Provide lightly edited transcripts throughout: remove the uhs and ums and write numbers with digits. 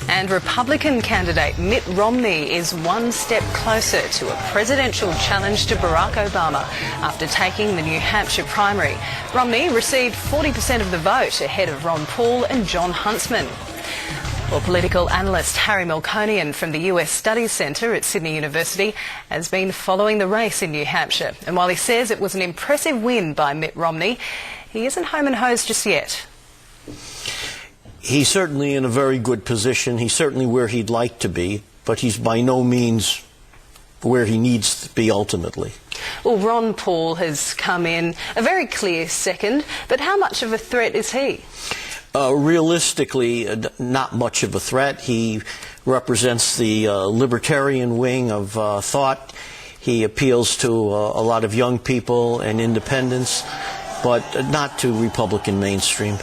And Republican candidate Mitt Romney is one step closer to a presidential challenge to Barack Obama after taking the New Hampshire primary. Romney received 40% of the vote ahead of Ron Paul and John Huntsman. Well, political analyst Harry Melkonian from the US Studies Centre at Sydney University has been following the race in New Hampshire. And while he says it was an impressive win by Mitt Romney, he isn't home and hosed just yet. He's certainly in a very good position. He's certainly where he'd like to be, but he's by no means where he needs to be ultimately. Well, Ron Paul has come in a very clear second, but how much of a threat is he? Realistically, not much of a threat. He represents the libertarian wing of thought. He appeals to a lot of young people and independents, but not to Republican mainstream.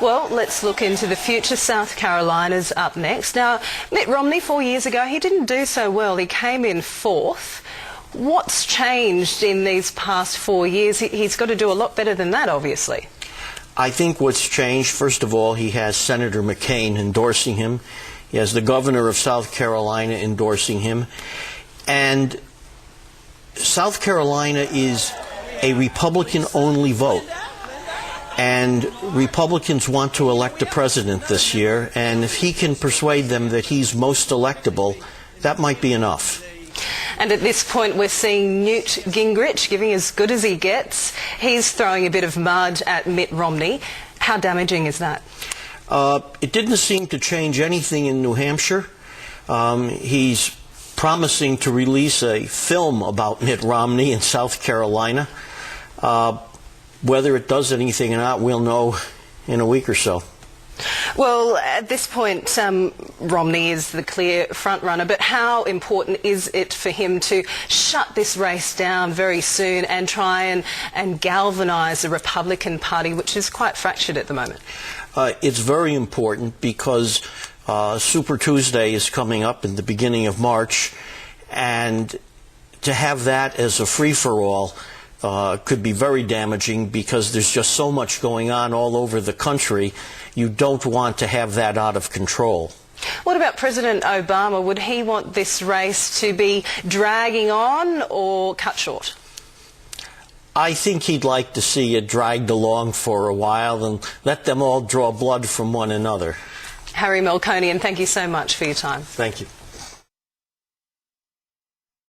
Well, let's look into the future. South Carolina's up next. Now, Mitt Romney, 4 years ago, he didn't do so well. He came in fourth. What's changed in these past 4 years? He's got to do a lot better than that, obviously. I think what's changed, first of all, he has Senator McCain endorsing him. He has the governor of South Carolina endorsing him. And South Carolina is a Republican-only vote. And Republicans want to elect a president this year, and if he can persuade them that he's most electable, that might be enough. And at this point, we're seeing Newt Gingrich giving as good as he gets. He's throwing a bit of mud at Mitt Romney. How damaging is that? It didn't seem to change anything in New Hampshire. He's promising to release a film about Mitt Romney in South Carolina. Whether it does anything or not, we'll know in a week or so. Well, at this point, Romney is the clear front-runner, but how important is it for him to shut this race down very soon and try and galvanise the Republican Party, which is quite fractured at the moment? It's very important because Super Tuesday is coming up in the beginning of March, and to have that as a free-for-all could be very damaging because there's just so much going on all over the country. You don't want to have that out of control. What about President Obama? Would he want this race to be dragging on or cut short? I think he'd like to see it dragged along for a while and let them all draw blood from one another. Harry Melkonian, thank you so much for your time. Thank you.